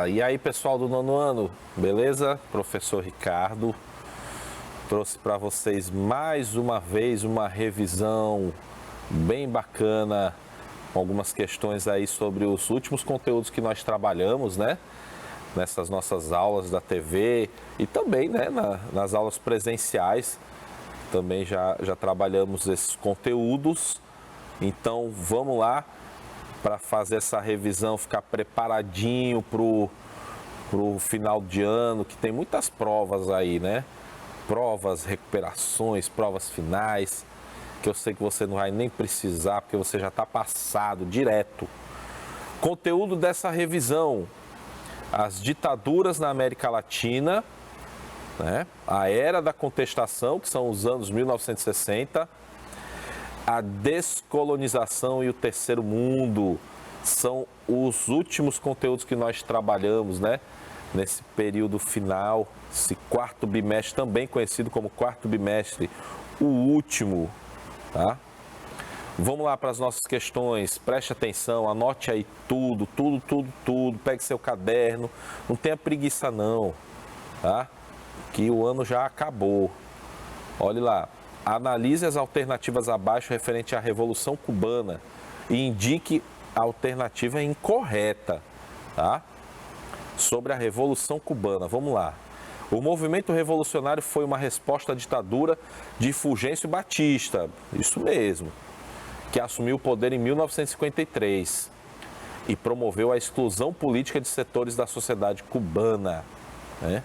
E aí, pessoal do nono ano, beleza? Professor Ricardo trouxe para vocês mais uma vez uma revisão bem bacana, com algumas questões aí sobre os últimos conteúdos que nós trabalhamos, né? Nessas nossas aulas da TV e também, né, nas aulas presenciais, também já trabalhamos esses conteúdos. Então, vamos lá para fazer essa revisão, ficar preparadinho pro final de ano, que tem muitas provas aí, né? Provas, recuperações, provas finais, que eu sei que você não vai nem precisar, porque você já está passado direto. Conteúdo dessa revisão: as ditaduras na América Latina, né? A era da contestação, que são os anos 1960, a descolonização e o terceiro mundo, são os últimos conteúdos que nós trabalhamos, né? Nesse período final, esse quarto bimestre, também conhecido como quarto bimestre, o último, tá? Vamos lá para as nossas questões, preste atenção, anote aí tudo, pegue seu caderno, não tenha preguiça não, tá? Que o ano já acabou. Olhe lá, analise as alternativas abaixo referente à Revolução Cubana e indique a alternativa incorreta, tá? Sobre a Revolução Cubana, vamos lá. O movimento revolucionário foi uma resposta à ditadura de Fulgêncio Batista, isso mesmo, que assumiu o poder em 1953 e promoveu a exclusão política de setores da sociedade cubana, né?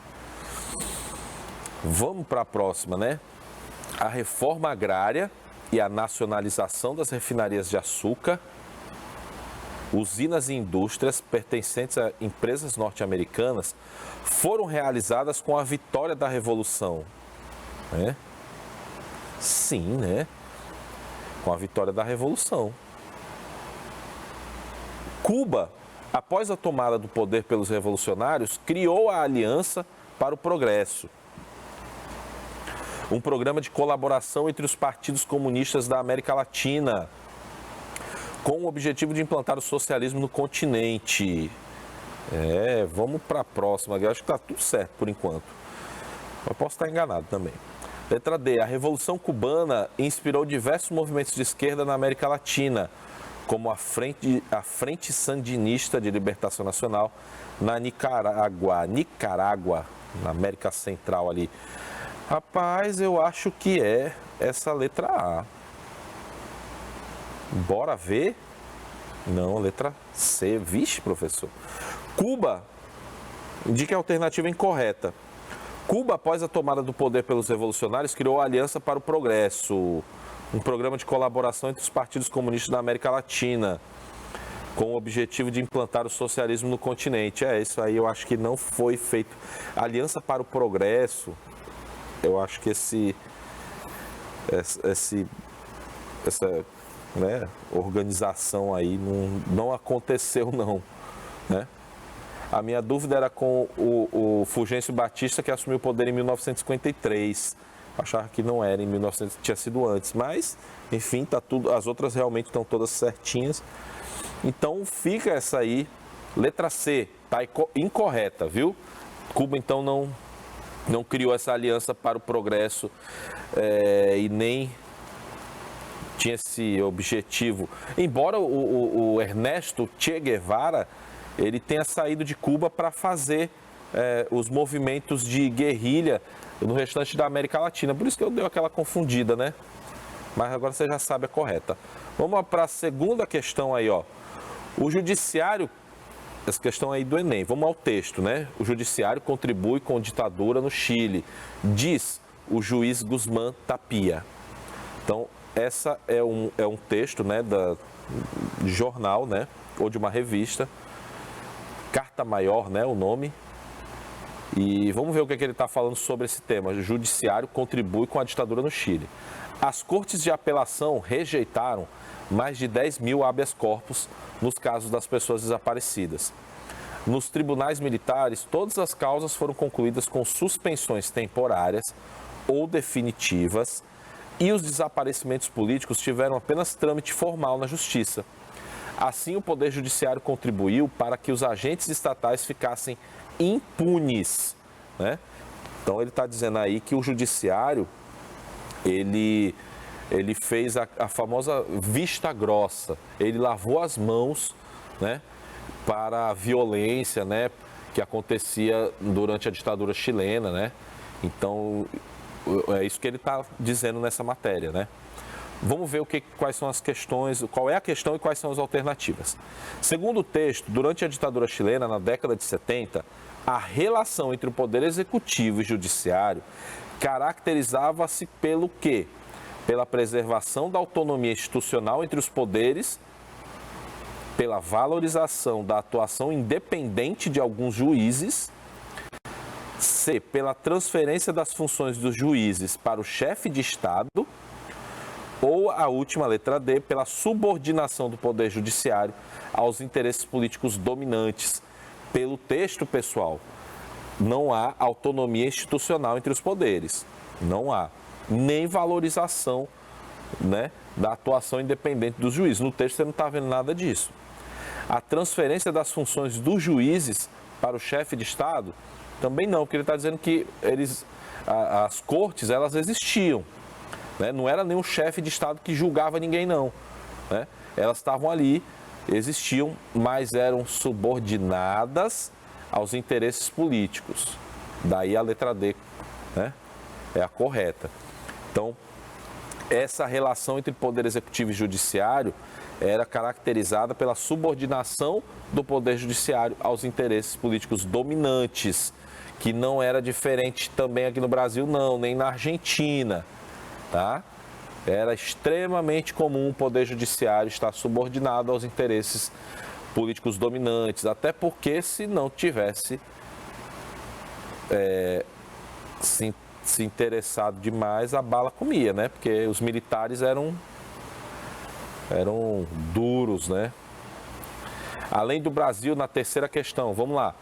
Vamos para a próxima, né? A reforma agrária e a nacionalização das refinarias de açúcar, usinas e indústrias pertencentes a empresas norte-americanas foram realizadas com a vitória da Revolução, né? Sim, né? Com a vitória da Revolução. Cuba, após a tomada do poder pelos revolucionários, criou a Aliança para o Progresso, um programa de colaboração entre os partidos comunistas da América Latina, com o objetivo de implantar o socialismo no continente. Vamos para a próxima, eu acho que está tudo certo por enquanto. Eu posso estar enganado também. Letra D. A Revolução Cubana inspirou diversos movimentos de esquerda na América Latina, como a Frente Sandinista de Libertação Nacional na Nicarágua, na América Central ali. Rapaz, eu acho que é essa letra A. Bora ver? Não, letra C. Vixe, professor. Cuba, indica a alternativa incorreta. Cuba, após a tomada do poder pelos revolucionários, criou a Aliança para o Progresso, um programa de colaboração entre os partidos comunistas da América Latina, com o objetivo de implantar o socialismo no continente. Isso aí eu acho que não foi feito. Aliança para o Progresso, eu acho que essa, né, organização aí não aconteceu não, né? A minha dúvida era com o Fulgêncio Batista, que assumiu o poder em 1953. Achava que não era, em 1900 tinha sido antes, mas enfim, tá tudo, as outras realmente estão todas certinhas. Então fica essa aí, letra C, tá incorreta, viu? Cuba então não criou essa aliança para o progresso e nem tinha esse objetivo. Embora o Ernesto Che Guevara, ele tenha saído de Cuba para fazer os movimentos de guerrilha no restante da América Latina. Por isso que eu dei aquela confundida, né? Mas agora você já sabe a correta. Vamos para a segunda questão aí, ó. O judiciário, essa questão aí do Enem, vamos ao texto, né? O judiciário contribui com a ditadura no Chile, diz o juiz Guzmán Tapia. Então, essa é um texto, né, de jornal, né, ou de uma revista, Carta Maior, né, o nome. E vamos ver o que ele está falando sobre esse tema. O judiciário contribui com a ditadura no Chile. As cortes de apelação rejeitaram mais de 10 mil habeas corpus nos casos das pessoas desaparecidas. Nos tribunais militares, todas as causas foram concluídas com suspensões temporárias ou definitivas e os desaparecimentos políticos tiveram apenas trâmite formal na justiça. Assim, o Poder Judiciário contribuiu para que os agentes estatais ficassem impunes, né? Então, ele está dizendo aí que o Judiciário, ele fez a famosa vista grossa, ele lavou as mãos, né, para a violência, né, que acontecia durante a ditadura chilena, né? Então, é isso que ele está dizendo nessa matéria, né? Vamos ver quais são as questões, qual é a questão e quais são as alternativas. Segundo o texto, durante a ditadura chilena, na década de 70, a relação entre o Poder Executivo e Judiciário caracterizava-se pelo quê? Pela preservação da autonomia institucional entre os poderes, pela valorização da atuação independente de alguns juízes, C, pela transferência das funções dos juízes para o chefe de Estado, ou a última, letra D, pela subordinação do Poder Judiciário aos interesses políticos dominantes. Pelo texto, pessoal, não há autonomia institucional entre os poderes, não há, nem valorização, né, da atuação independente dos juízes. No texto você não está vendo nada disso. A transferência das funções dos juízes para o chefe de Estado, também não, porque ele está dizendo que as cortes, elas existiam, né? Não era nenhum chefe de Estado que julgava ninguém, não, né? Elas estavam ali, existiam, mas eram subordinadas aos interesses políticos. Daí a letra D, né, é a correta. Então, essa relação entre Poder Executivo e Judiciário era caracterizada pela subordinação do Poder Judiciário aos interesses políticos dominantes, que não era diferente também aqui no Brasil, não, nem na Argentina, tá? Era extremamente comum o Poder Judiciário estar subordinado aos interesses políticos dominantes, até porque se não tivesse se interessado demais, a bala comia, né? Porque os militares eram duros, né? Além do Brasil, na terceira questão, vamos lá.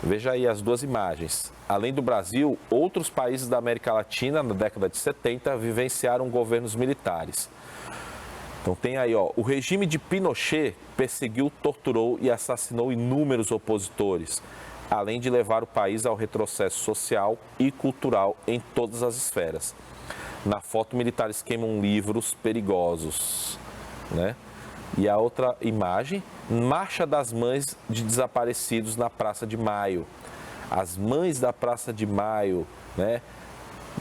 Veja aí as duas imagens. Além do Brasil, outros países da América Latina, na década de 70, vivenciaram governos militares. Então tem aí, ó, o regime de Pinochet perseguiu, torturou e assassinou inúmeros opositores, além de levar o país ao retrocesso social e cultural em todas as esferas. Na foto, militares queimam livros perigosos, né? E a outra imagem, Marcha das Mães de Desaparecidos na Praça de Maio. As mães da Praça de Maio, né?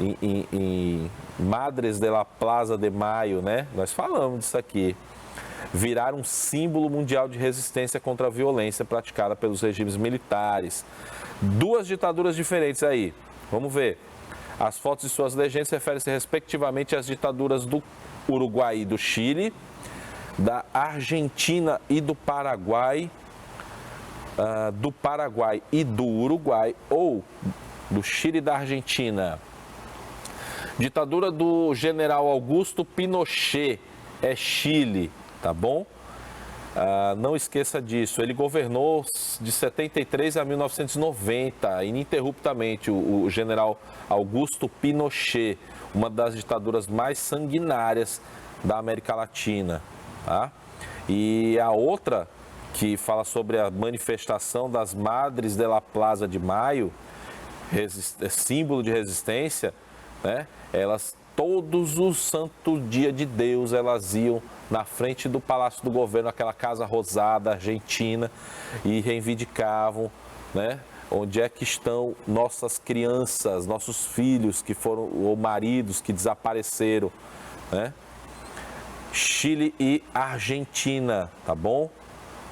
Em Madres de la Plaza de Maio, né? Nós falamos disso aqui. Viraram um símbolo mundial de resistência contra a violência praticada pelos regimes militares. Duas ditaduras diferentes aí. Vamos ver. As fotos e suas legendas referem-se respectivamente às ditaduras do Uruguai e do Chile, da Argentina e do Paraguai e do Uruguai, ou do Chile e da Argentina. Ditadura do general Augusto Pinochet, é Chile, tá bom? Não esqueça disso, ele governou de 73 a 1990, ininterruptamente, o general Augusto Pinochet, uma das ditaduras mais sanguinárias da América Latina. Tá? E a outra, que fala sobre a manifestação das Madres de la Plaza de Maio, símbolo de resistência, né? Elas, todos os santos dias de Deus, elas iam na frente do Palácio do Governo, aquela casa rosada argentina, e reivindicavam, né? Onde é que estão nossas crianças, nossos filhos que foram, ou maridos que desapareceram, né? Chile e Argentina, tá bom?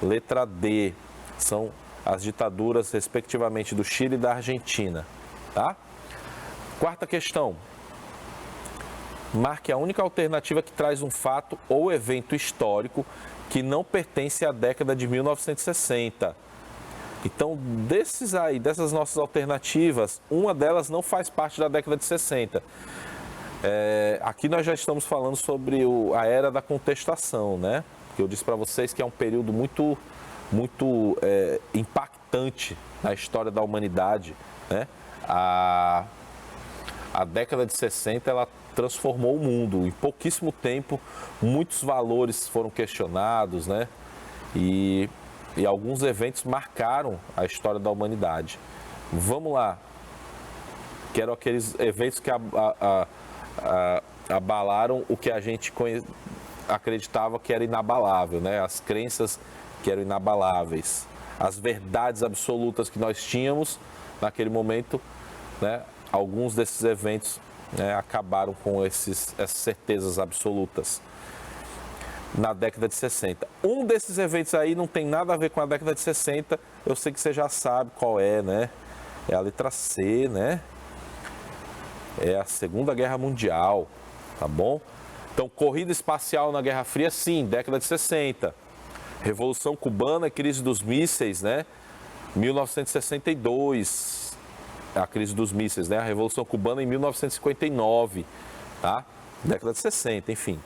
Letra D, são as ditaduras, respectivamente, do Chile e da Argentina, tá? Quarta questão. Marque a única alternativa que traz um fato ou evento histórico que não pertence à década de 1960. Então, dessas nossas alternativas, uma delas não faz parte da década de 60. Aqui nós já estamos falando sobre a era da contestação, né? Eu disse para vocês que é um período muito impactante na história da humanidade, né? A década de 60, ela transformou o mundo. Em pouquíssimo tempo, muitos valores foram questionados, né? e alguns eventos marcaram a história da humanidade. Vamos lá, que eram aqueles eventos que abalaram o que a gente acreditava que era inabalável, né? As crenças que eram inabaláveis, as verdades absolutas que nós tínhamos naquele momento, né? Alguns desses eventos, né, acabaram com essas certezas absolutas na década de 60. Um desses eventos aí não tem nada a ver com a década de 60, eu sei que você já sabe qual é, né? É a letra C, né? É a Segunda Guerra Mundial, tá bom? Então, corrida espacial na Guerra Fria, sim, década de 60. Revolução Cubana, crise dos mísseis, né? 1962, a crise dos mísseis, né? A Revolução Cubana em 1959, tá? Década de 60, enfim.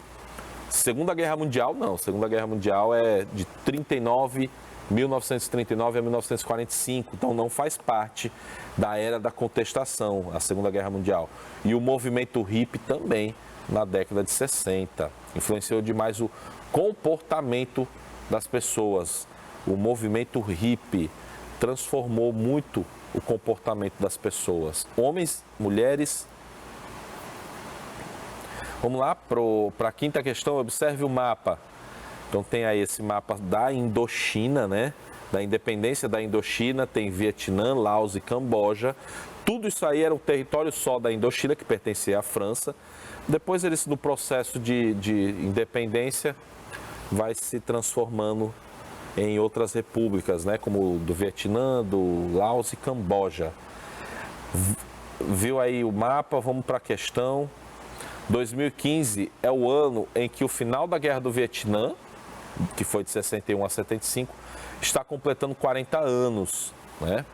Segunda Guerra Mundial, não. Segunda Guerra Mundial é de 1939 a 1945, então não faz parte da era da contestação, a Segunda Guerra Mundial. E o movimento hippie também, na década de 60. Influenciou demais o comportamento das pessoas. O movimento hippie transformou muito o comportamento das pessoas. Homens, mulheres. Vamos lá para a quinta questão, observe o mapa. Então tem aí esse mapa da Indochina, né? Da independência da Indochina, tem Vietnã, Laos e Camboja. Tudo isso aí era um território só da Indochina, que pertencia à França. Depois eles, no processo de independência, vai se transformando em outras repúblicas, né? Como do Vietnã, do Laos e Camboja. Viu aí o mapa, vamos para a questão. 2015 é o ano em que o final da Guerra do Vietnã, que foi de 61 a 75, está completando 40 anos, né?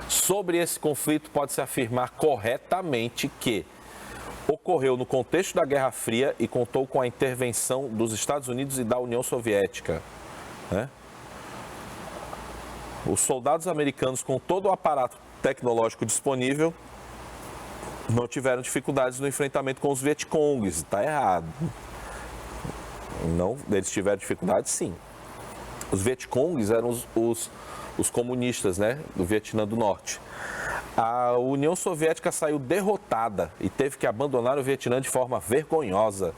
Sobre esse conflito, pode-se afirmar corretamente que ocorreu no contexto da Guerra Fria e contou com a intervenção dos Estados Unidos e da União Soviética, né? Os soldados americanos, com todo o aparato tecnológico disponível, não tiveram dificuldades no enfrentamento com os Vietcongues. Está errado. Não, eles tiveram dificuldades, sim. Os Vietcongues eram os comunistas, né, do Vietnã do Norte. A União Soviética saiu derrotada e teve que abandonar o Vietnã de forma vergonhosa.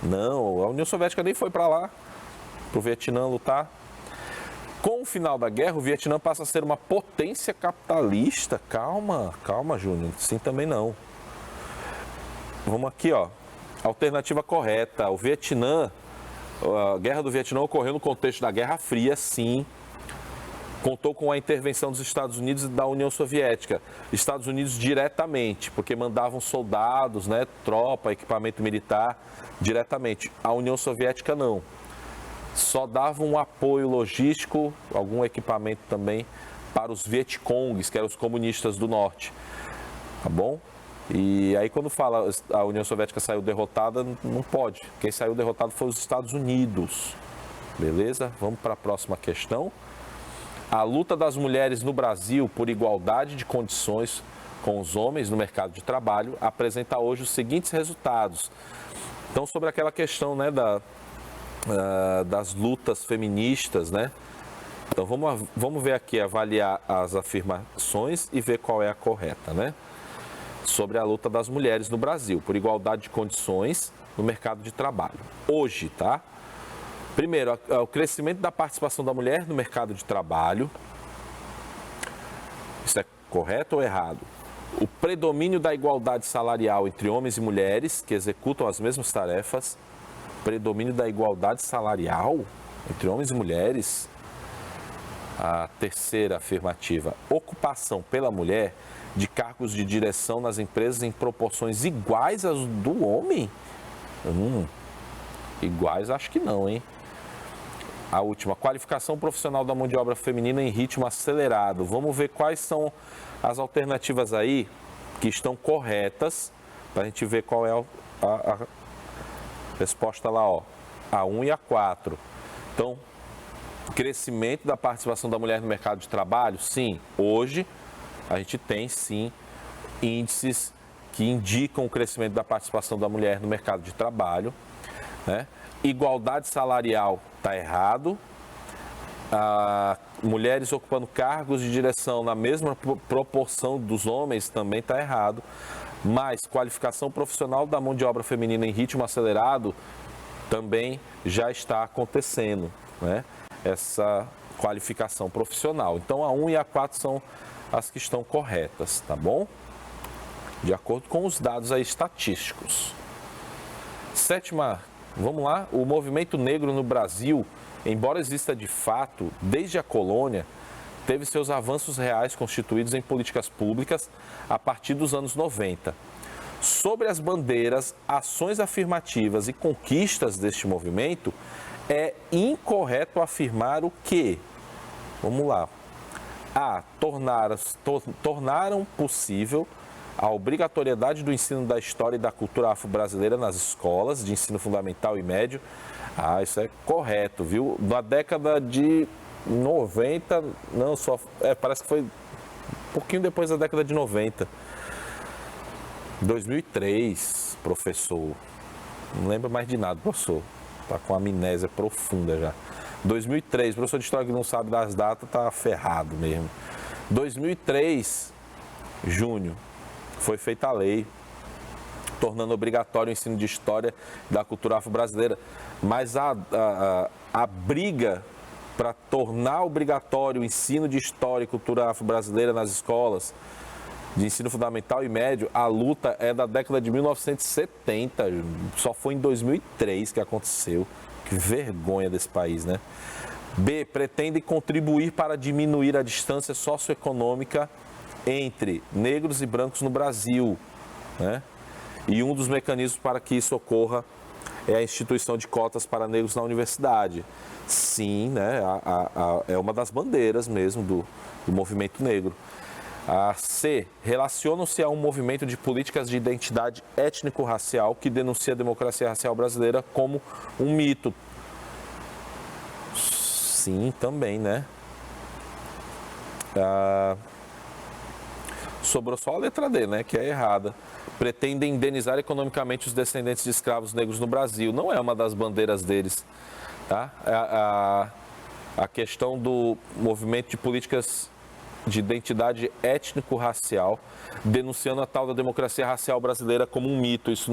Não, a União Soviética nem foi para lá, para o Vietnã lutar. Com o final da guerra, o Vietnã passa a ser uma potência capitalista. Calma, calma, Júnior. Sim, também não. Vamos aqui, ó. Alternativa correta. O Vietnã, a Guerra do Vietnã ocorreu no contexto da Guerra Fria, sim. Contou com a intervenção dos Estados Unidos e da União Soviética. Estados Unidos diretamente, porque mandavam soldados, né, tropa, equipamento militar diretamente. A União Soviética não. Só dava um apoio logístico, algum equipamento também para os Vietcongues, que eram os comunistas do norte, tá bom? E aí quando fala a União Soviética saiu derrotada, não pode. Quem saiu derrotado foi os Estados Unidos, beleza? Vamos para a próxima questão. A luta das mulheres no Brasil por igualdade de condições com os homens no mercado de trabalho apresenta hoje os seguintes resultados. Então, sobre aquela questão, né, das lutas feministas, né? Então vamos ver aqui, avaliar as afirmações e ver qual é a correta, né? Sobre a luta das mulheres no Brasil por igualdade de condições no mercado de trabalho. Hoje, tá? Primeiro, o crescimento da participação da mulher no mercado de trabalho. Isso é correto ou errado? O predomínio da igualdade salarial entre homens e mulheres que executam as mesmas tarefas. Predomínio da igualdade salarial entre homens e mulheres. A terceira afirmativa, ocupação pela mulher de cargos de direção nas empresas em proporções iguais às do homem? Iguais acho que não, hein? A última, qualificação profissional da mão de obra feminina em ritmo acelerado. Vamos ver quais são as alternativas aí que estão corretas, para a gente ver qual é a resposta lá, ó, a 1 e a 4. Então, crescimento da participação da mulher no mercado de trabalho? Sim, hoje a gente tem sim índices que indicam o crescimento da participação da mulher no mercado de trabalho, né? Igualdade salarial está errado, mulheres ocupando cargos de direção na mesma proporção dos homens também está errado. Mas qualificação profissional da mão de obra feminina em ritmo acelerado também já está acontecendo, né? Essa qualificação profissional. Então, a 1 e a 4 são as que estão corretas, tá bom? De acordo com os dados aí estatísticos. Sétima, vamos lá, o movimento negro no Brasil, embora exista de fato, desde a colônia, teve seus avanços reais constituídos em políticas públicas a partir dos anos 90. Sobre as bandeiras, ações afirmativas e conquistas deste movimento, é incorreto afirmar o que? Vamos lá. Tornaram possível a obrigatoriedade do ensino da história e da cultura afro-brasileira nas escolas de ensino fundamental e médio. Isso é correto, viu? Na década de 90, não, parece que foi um pouquinho depois da década de 90. 2003, professor. Não lembro mais de nada, professor. Tá com amnésia profunda já. 2003, professor de história que não sabe das datas, tá ferrado mesmo. 2003, junho, foi feita a lei, tornando obrigatório o ensino de história da cultura afro-brasileira. Mas a briga para tornar obrigatório o ensino de história e cultura afro-brasileira nas escolas de ensino fundamental e médio, a luta é da década de 1970, só foi em 2003 que aconteceu. Que vergonha desse país, né? B, pretende contribuir para diminuir a distância socioeconômica entre negros e brancos no Brasil, né? E um dos mecanismos para que isso ocorra é a instituição de cotas para negros na universidade. Sim, né? É uma das bandeiras mesmo do movimento negro. A C, relacionam-se a um movimento de políticas de identidade étnico-racial que denuncia a democracia racial brasileira como um mito. Sim, também, né? Sobrou só a letra D, né? Que é errada. Pretendem indenizar economicamente os descendentes de escravos negros no Brasil. Não é uma das bandeiras deles, tá? A questão do movimento de políticas de identidade étnico-racial, denunciando a tal da democracia racial brasileira como um mito. Isso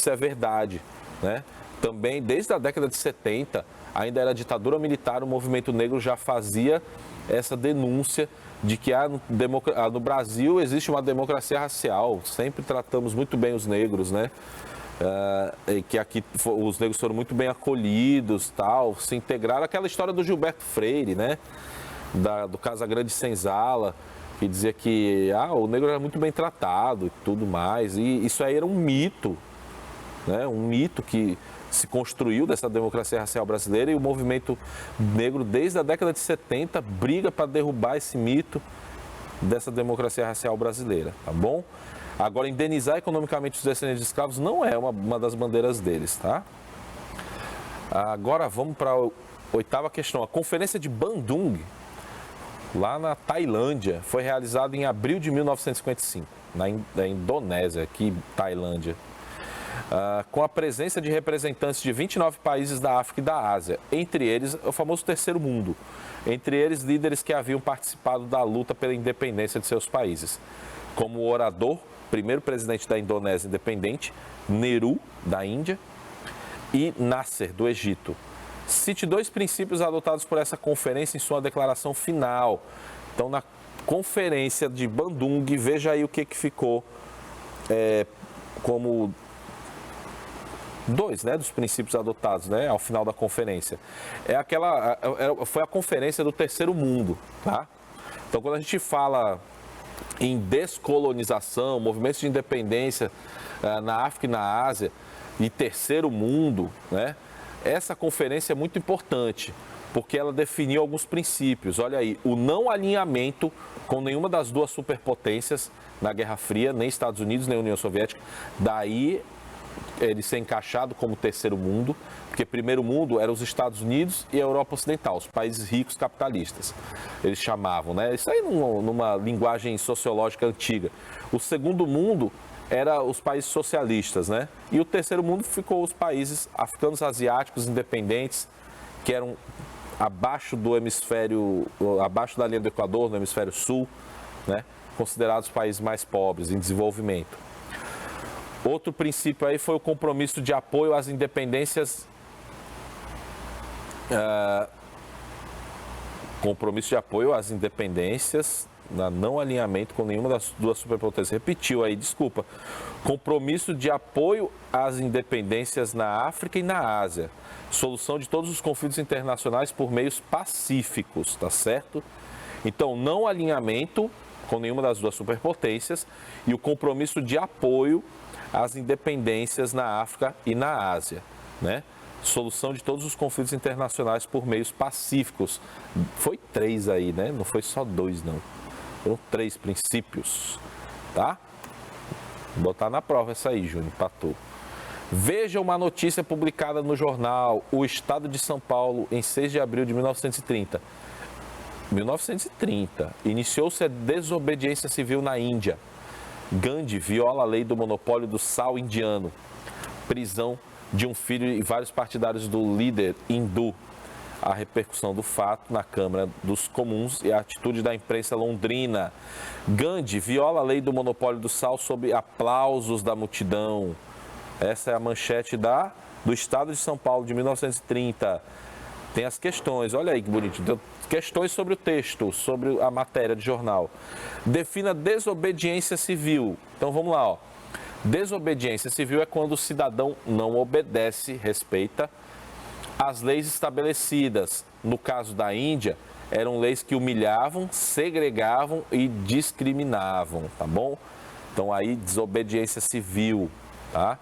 é verdade, né? Também, desde a década de 70, ainda era ditadura militar, o movimento negro já fazia essa denúncia de que no Brasil existe uma democracia racial, sempre tratamos muito bem os negros, né? Que aqui os negros foram muito bem acolhidos, tal, se integraram. Aquela história do Gilberto Freire, né? Do Casagrande Senzala, que dizia que o negro era muito bem tratado e tudo mais. E isso aí era um mito, né? Um mito que se construiu dessa democracia racial brasileira, e o movimento negro, desde a década de 70, briga para derrubar esse mito dessa democracia racial brasileira, tá bom? Agora, indenizar economicamente os descendentes de escravos não é uma das bandeiras deles, tá? Agora vamos para a oitava questão. A Conferência de Bandung, lá na Tailândia, foi realizada em abril de 1955, na Indonésia, aqui Tailândia. Com a presença de representantes de 29 países da África e da Ásia, entre eles o famoso terceiro mundo, entre eles líderes que haviam participado da luta pela independência de seus países, como o orador, primeiro presidente da Indonésia independente, Nehru, da Índia, e Nasser, do Egito. Cite 2 princípios adotados por essa conferência em sua declaração final. Então, na Conferência de Bandung, veja aí o que ficou como 2, né, dos princípios adotados, né, ao final da conferência. Foi a conferência do terceiro mundo, tá? Então, quando a gente fala em descolonização, movimentos de independência na África e na Ásia e terceiro mundo, né, essa conferência é muito importante, porque ela definiu alguns princípios. Olha aí, o não alinhamento com nenhuma das duas superpotências na Guerra Fria, nem Estados Unidos, nem União Soviética. Daí ele ser encaixado como terceiro mundo, porque primeiro mundo eram os Estados Unidos e a Europa Ocidental, os países ricos capitalistas, eles chamavam, né? Isso aí numa linguagem sociológica antiga. O segundo mundo era os países socialistas, né? E o terceiro mundo ficou os países africanos, asiáticos, independentes, que eram abaixo do hemisfério, abaixo da linha do Equador, no hemisfério sul, né? Considerados países mais pobres, em desenvolvimento. Outro princípio aí foi o compromisso de apoio às independências, não alinhamento com nenhuma das duas superpotências. Repetiu aí, desculpa. Compromisso de apoio às independências na África e na Ásia. Solução de todos os conflitos internacionais por meios pacíficos, tá certo? Então, não alinhamento com nenhuma das duas superpotências e o compromisso de apoio às independências na África e na Ásia, né? Solução de todos os conflitos internacionais por meios pacíficos. Foi 3 aí, né? Não foi só 2, não. Foram 3 princípios, tá? Vou botar na prova essa aí, Júnior, empatou. Veja uma notícia publicada no jornal O Estado de São Paulo em 6 de abril de 1930. 1930, iniciou-se a desobediência civil na Índia. Gandhi viola a lei do monopólio do sal indiano. Prisão de um filho e vários partidários do líder hindu. A repercussão do fato na Câmara dos Comuns e a atitude da imprensa londrina. Gandhi viola a lei do monopólio do sal sob aplausos da multidão. Essa é a manchete do Estado de São Paulo de 1930. Tem as questões, olha aí que bonito. Questões sobre o texto, sobre a matéria de jornal. Defina desobediência civil. Então vamos lá, ó. Desobediência civil é quando o cidadão não obedece, respeita as leis estabelecidas. No caso da Índia, eram leis que humilhavam, segregavam e discriminavam, tá bom? Então aí desobediência civil, tá?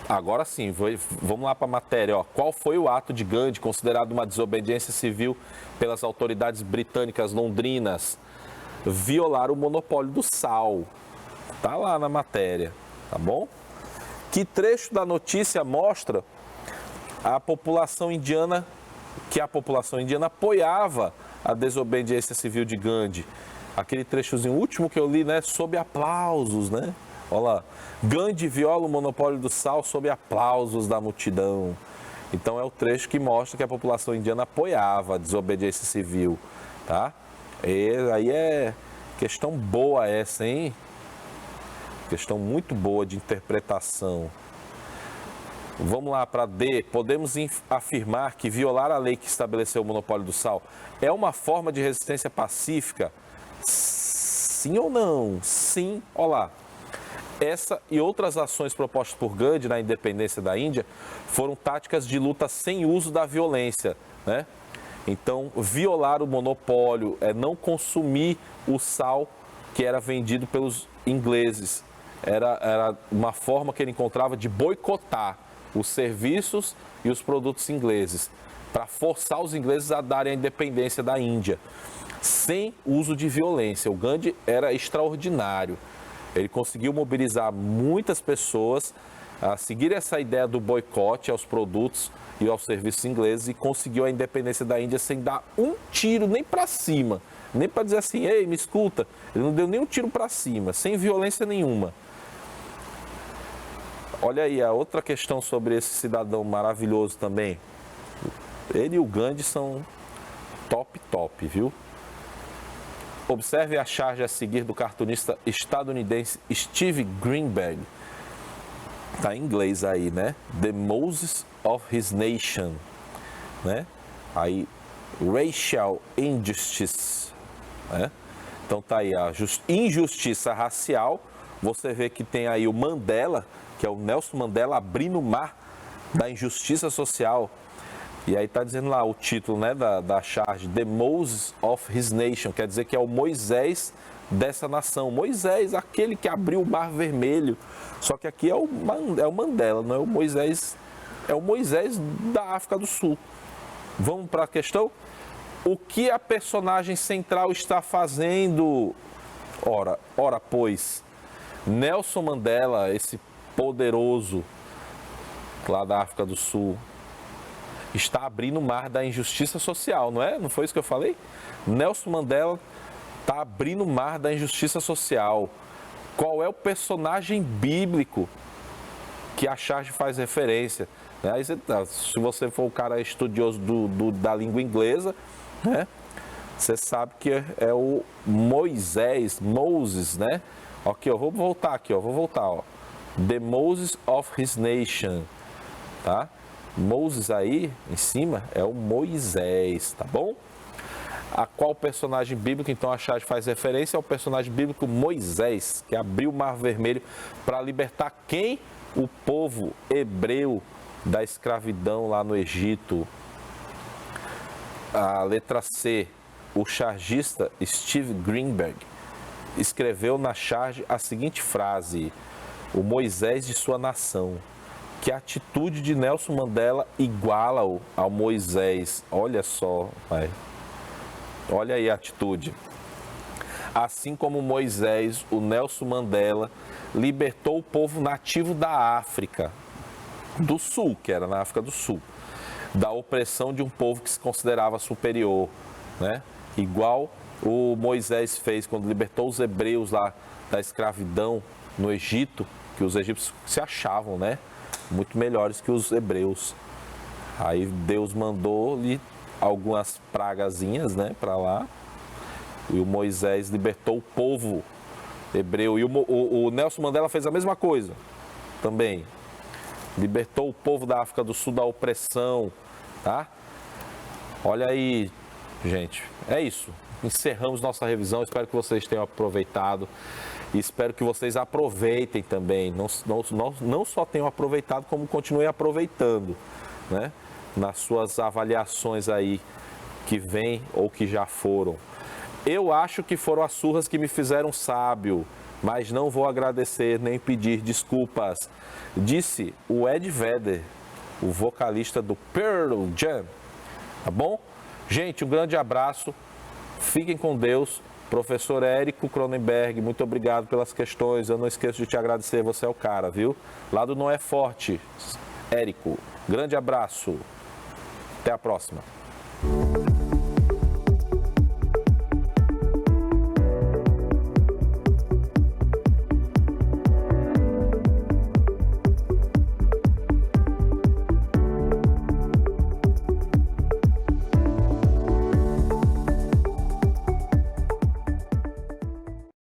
Agora sim, vamos lá para a matéria. Ó. Qual foi o ato de Gandhi considerado uma desobediência civil pelas autoridades britânicas londrinas? Violar o monopólio do sal. Tá lá na matéria, tá bom? Que trecho da notícia mostra a população indiana, que a população indiana apoiava a desobediência civil de Gandhi? Aquele trechozinho último que eu li, né? Sob aplausos, né? Olha lá, Gandhi viola o monopólio do sal sob aplausos da multidão. Então é o trecho que mostra que a população indiana apoiava a desobediência civil, tá? E aí é questão boa essa, hein? Questão muito boa de interpretação. Vamos lá para D. Podemos afirmar que violar a lei que estabeleceu o monopólio do sal é uma forma de resistência pacífica? Sim ou não? Sim. Olha lá. Essa e outras ações propostas por Gandhi na independência da Índia foram táticas de luta sem uso da violência, né? Então, violar o monopólio é não consumir o sal que era vendido pelos ingleses. Era uma forma que ele encontrava de boicotar os serviços e os produtos ingleses, para forçar os ingleses a darem a independência da Índia, sem uso de violência. O Gandhi era extraordinário. Ele conseguiu mobilizar muitas pessoas a seguir essa ideia do boicote aos produtos e aos serviços ingleses e conseguiu a independência da Índia sem dar um tiro nem para cima, nem para dizer assim, ei, me escuta. Ele não deu nem um tiro para cima, sem violência nenhuma. Olha aí, a outra questão sobre esse cidadão maravilhoso também. Ele e o Gandhi são top, viu? Observe a charge a seguir do cartunista estadunidense Steve Greenberg. Tá em inglês aí, né? The Moses of His Nation, né? Aí, Racial Injustice, né? Então tá aí a injustiça racial. Você vê que tem aí o Mandela, que é o Nelson Mandela abrindo o mar da injustiça social. E aí está dizendo lá o título, né, da charge, The Moses of His Nation, quer dizer que é o Moisés dessa nação. Moisés, aquele que abriu o Mar Vermelho. Só que aqui é o Mandela, não é o Moisés, é o Moisés da África do Sul. Vamos para a questão? O que a personagem central está fazendo? Ora, pois, Nelson Mandela, esse poderoso lá da África do Sul, está abrindo o mar da injustiça social, não é? Não foi isso que eu falei? Nelson Mandela está abrindo o mar da injustiça social. Qual é o personagem bíblico que a charge faz referência? Né? Aí se você for o cara estudioso da língua inglesa, né? Você sabe que é o Moisés, né? Ok, eu vou voltar aqui, ó, ó. The Moses of his nation, tá? Moses aí, em cima, é o Moisés, tá bom? A qual personagem bíblico, então, a charge faz referência ao personagem bíblico Moisés, que abriu o Mar Vermelho para libertar quem? O povo hebreu da escravidão lá no Egito. A letra C, o chargista Steve Greenberg escreveu na charge a seguinte frase: o Moisés de sua nação. Que a atitude de Nelson Mandela iguala-o ao Moisés. Olha só, pai. Olha aí a atitude. Assim como Moisés, o Nelson Mandela libertou o povo nativo da África do Sul, que era na África do Sul, da opressão de um povo que se considerava superior, né? Igual o Moisés fez quando libertou os hebreus lá da escravidão no Egito, que os egípcios se achavam, né? Muito melhores que os hebreus. Aí Deus mandou-lhe algumas pragazinhas, né, para lá. E o Moisés libertou o povo hebreu. E o Nelson Mandela fez a mesma coisa também. Libertou o povo da África do Sul da opressão, tá? Olha aí, gente. É isso. Encerramos nossa revisão. Espero que vocês tenham aproveitado. E espero que vocês aproveitem também. Não só tenham aproveitado, como continuem aproveitando, né? Nas suas avaliações aí que vêm ou que já foram. Eu acho que foram as surras que me fizeram sábio, mas não vou agradecer nem pedir desculpas. Disse o Ed Vedder, o vocalista do Pearl Jam. Tá bom? Gente, um grande abraço. Fiquem com Deus. Professor Érico Cronenberg, muito obrigado pelas questões. Eu não esqueço de te agradecer, você é o cara, viu? Lá do Não é Forte, Érico. Grande abraço. Até a próxima.